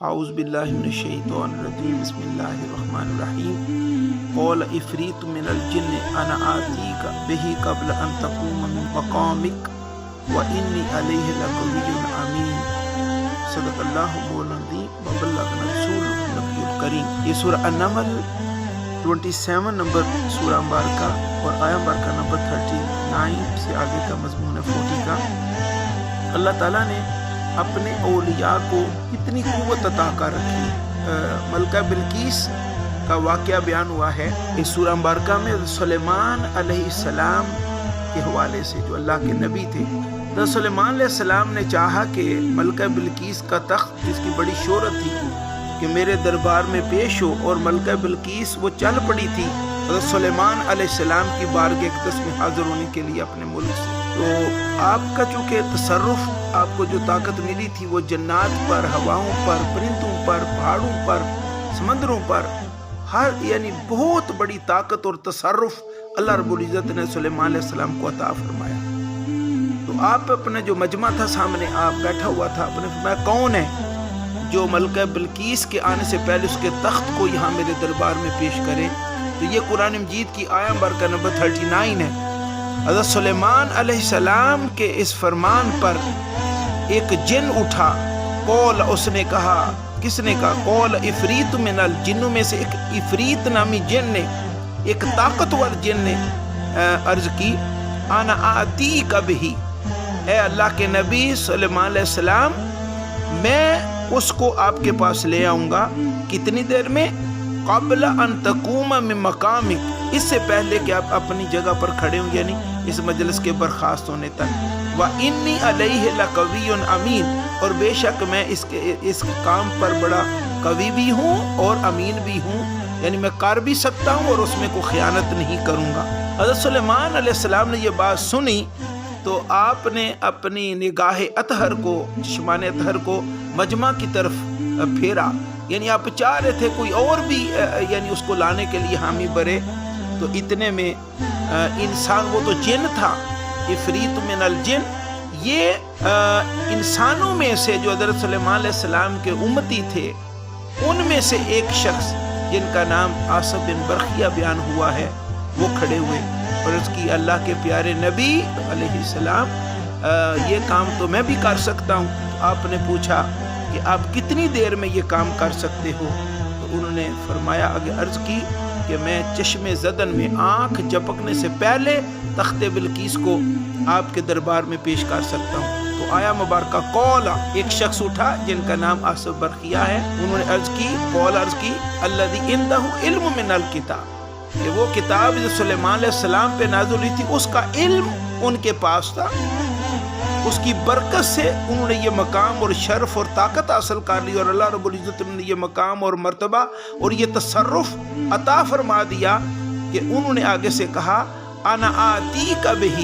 اعوذ باللہ من الشیطان الرجیم بسم اللہ الرحمن الرحیم قال عفریت من الجن انا آتیک بہ قبل ان تقوم من مقامک وانی علیہ لقوی امین صدق اللہ مولانا العظیم وبلغنا رسول النبی الکریم۔ یہ سورہ النمل 27 نمبر سورہ مبارکہ اور آیہ مبارکہ نمبر 39 سے آگے کا مضمون ہے 40 کا۔ اللہ تعالیٰ نے اپنے اولیاء کو اتنی قوت عطا کر رکھی۔ ملکہ بلقیس کا واقعہ بیان ہوا ہے اس سورہ مبارکہ میں سلیمان علیہ السلام کے حوالے سے، جو اللہ کے نبی تھے۔ حضرت سلیمان علیہ السلام نے چاہا کہ ملکہ بلقیس کا تخت، جس کی بڑی شہرت تھی، کہ میرے دربار میں پیش ہو، اور ملکہ بلقیس وہ چل پڑی تھی حضرت سلیمان علیہ السلام کی بارگاہ اقدس میں حاضر ہونے کے لیے اپنے ملک سے۔ تو آپ کا چونکہ تصرف، آپ کو جو طاقت ملی تھی وہ جنات پر، ہواؤں پر، پرندوں پر، پہاڑوں پر، سمندروں پر، ہر یعنی بہت بڑی طاقت اور تصرف اللہ رب العزت نے سلیمان علیہ السلام کو عطا فرمایا۔ تو آپ اپنے جو مجمع تھا سامنے، آپ بیٹھا ہوا تھا، آپ نے فرمایا کون ہے جو ملکہ بلقیس کے آنے سے پہلے اس کے تخت کو یہاں میرے دربار میں پیش کرے؟ تو یہ قرآن مجید کی آیہ مبارکہ نمبر 39 ہے۔ حضرت سلیمان علیہ السلام کے اس فرمان پر ایک جن اٹھا، قول، اس نے کہا، کس نے کہا؟ قول عفریت من الجن، میں سے ایک عفریت نامی جن نے، ایک طاقتور جن نے عرض کی، انا آتیک بہ، اے اللہ کے نبی سلیمان علیہ السلام، میں اس کو آپ کے پاس لے آؤں گا۔ کتنی دیر میں؟ قبل ان تقوم من مقامک، اس سے پہلے کہ آپ اپنی جگہ پر کھڑے ہوں، یعنی اس مجلس کے برخاست ہونے تک۔ وَإِنِّي عَلَيْهِ لَقَوِيٌّ أَمِينٌ، اور بے شک میں اس کام پر بڑا قوی بھی ہوں اور امین بھی ہوں، یعنی میں کر بھی سکتا ہوں اور اس میں کوئی خیانت نہیں کروں گا۔ حضرت سلیمان علیہ السلام نے یہ بات سنی تو آپ نے اپنی نگاہ اطہر کو، چشمان اطہر کو مجمع کی طرف پھیرا، یعنی آپ چاہ رہے تھے کوئی اور بھی یعنی اس کو لانے کے لیے حامی برے۔ تو اتنے میں انسان، وہ تو جن تھا، عفریت من الجن، یہ انسانوں میں سے جو حضرت سلیمان علیہ السلام کے امتی تھے، ان میں سے ایک شخص جن کا نام آصف بن برخیہ بیان ہوا ہے، وہ کھڑے ہوئے اور اس کی، اللہ کے پیارے نبی علیہ السلام، یہ کام تو میں بھی کر سکتا ہوں۔ آپ نے پوچھا کہ آپ کتنی دیر میں یہ کام کر سکتے ہو؟ تو انہوں نے فرمایا، آگے عرض کی کہ میں چشم زدن میں، آنکھ جھپکنے سے پہلے تخت بلقیس کو آپ کے دربار میں پیش کر سکتا ہوں۔ تو آیا مبارکہ قول، ایک شخص اٹھا جن کا نام آصف برخیہ ہے، انہوں نے عرض کی، قول عرض کی، الذی عندہ علم من الکتاب، کہ وہ کتاب جو سلیمان علیہ السلام پہ نازل ہوئی تھی، اس کا علم ان کے پاس تھا، اس کی برکت سے انہوں نے یہ مقام اور شرف اور طاقت حاصل کر لی، اور اللہ رب العزت نے یہ مقام اور مرتبہ اور یہ تصرف عطا فرما دیا کہ انہوں نے آگے سے کہا، انا آتیک بہ،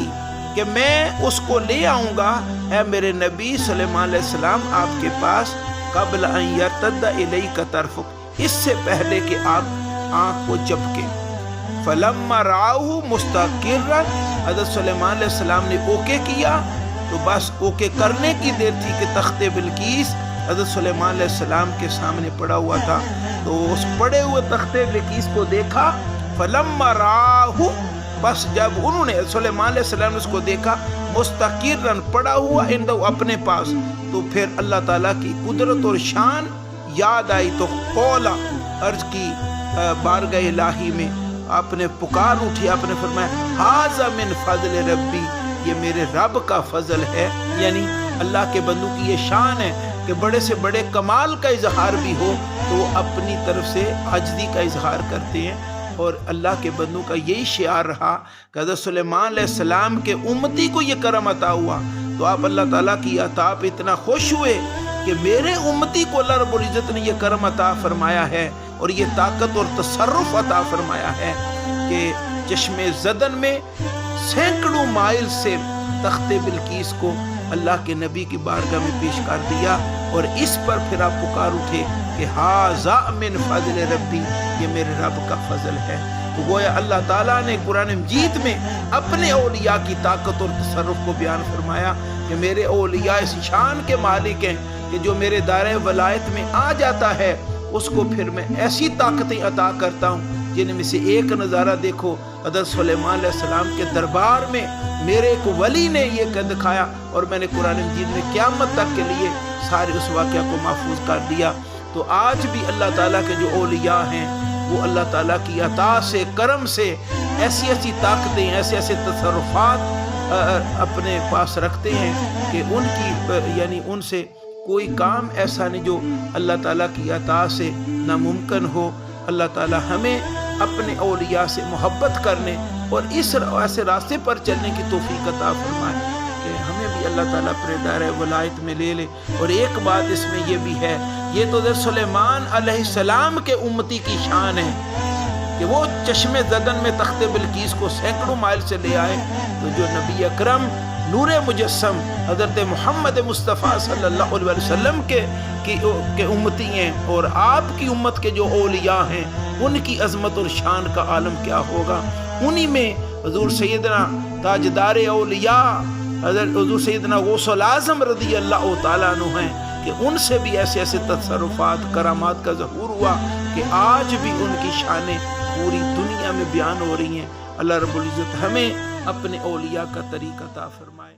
کہ میں اس کو لے آؤں گا، اے میرے نبی سلیمان علیہ السلام، آپ کے پاس، قبل ان یرتد الیک طرفک، اس سے پہلے کہ آپ آنکھ کو جھپکیں۔ فلما رآہ مستقرا، حضرت سلیمان علیہ السلام نے اوکے کیا، تو بس اوکے کرنے کی دیر تھی کہ تخت بلقیس حضرت سلیمان علیہ السلام کے سامنے پڑا ہوا تھا۔ تو اس پڑے ہوئے تخت بلقیس کو دیکھا، فلما رآہ، بس جب انہوں نے، سلیمان علیہ السلام نے اس کو دیکھا، مستقرن، پڑا ہوا اندہ، اپنے پاس، تو پھر اللہ تعالیٰ کی قدرت اور شان یاد آئی، تو قولا، عرض کی بارگاہ الہی میں آپ نے پکار اٹھی، آپ نے فرمایا، ھذا من فضل ربی، یہ میرے رب کا فضل ہے۔ یعنی اللہ کے بندوں کی یہ شان ہے کہ بڑے سے بڑے کمال کا اظہار بھی ہو تو وہ اپنی طرف سے عاجزی کا اظہار کرتے ہیں، اور اللہ کے بندوں کا یہی شعار رہا کہ حضرت سلیمان علیہ السلام کے امتی کو یہ کرم عطا ہوا، تو آپ اللہ تعالیٰ کی عطا پہ اتنا خوش ہوئے کہ میرے امتی کو اللہ رب العزت نے یہ کرم عطا فرمایا ہے اور یہ طاقت اور تصرف عطا فرمایا ہے کہ چشم زدن میں سینکڑوں مائل سے تخت بلقیس کو اللہ کے نبی کی بارگاہ میں پیش کر دیا، اور اس پر پھر آپ پکار اٹھے کہ ھذا من فضل ربی، یہ میرے رب کا فضل ہے۔ تو گویا اللہ تعالیٰ نے قرآن مجید میں اپنے اولیاء کی طاقت اور تصرف کو بیان فرمایا کہ میرے اولیاء اس شان کے مالک ہیں کہ جو میرے دائرۂ ولایت میں آ جاتا ہے اس کو پھر میں ایسی طاقتیں عطا کرتا ہوں جن میں سے ایک نظارہ دیکھو، حضرت سلیمان علیہ السلام کے دربار میں میرے ایک ولی نے یہ دکھایا، اور میں نے قرآن مجید میں قیامت تک کے لیے سارے اس واقعہ کو محفوظ کر دیا۔ تو آج بھی اللہ تعالیٰ کے جو اولیاء ہیں وہ اللہ تعالیٰ کی عطا سے، کرم سے ایسی ایسی طاقتیں، ایسے ایسے تصرفات اپنے پاس رکھتے ہیں کہ ان کی یعنی ان سے کوئی کام ایسا نہیں جو اللہ تعالیٰ کی عطا سے ناممکن ہو۔ اللہ تعالیٰ ہمیں اپنے اولیاء سے محبت کرنے اور اس ایسے راستے پر چلنے کی توفیق عطا فرمائے کہ ہمیں بھی اللہ تعالیٰ اپنے دائرۂ ولایت میں لے لے۔ اور ایک بات اس میں یہ بھی ہے، یہ تو حضرت سلیمان علیہ السلام کے امتی کی شان ہے کہ وہ چشم زدن میں تخت بلقیس کو سینکڑوں مائل سے لے آئے، تو جو نبی اکرم نور مجسم حضرت محمد مصطفیٰ صلی اللہ علیہ وسلم کے امتی ہیں، اور آپ کی امت کے جو اولیاء ہیں ان کی عظمت اور شان کا عالم کیا ہوگا۔ انہی میں حضور سیدنا تاجدار اولیاء حضور سیدنا غوث العظم رضی اللہ تعالیٰ عنہ ہیں کہ ان سے بھی ایسے ایسے تصرفات، کرامات کا ظہور ہوا کہ آج بھی ان کی شانیں پوری دنیا میں بیان ہو رہی ہیں۔ اللہ رب العزت ہمیں اپنے اولیاء کا طریق عطا فرمائے۔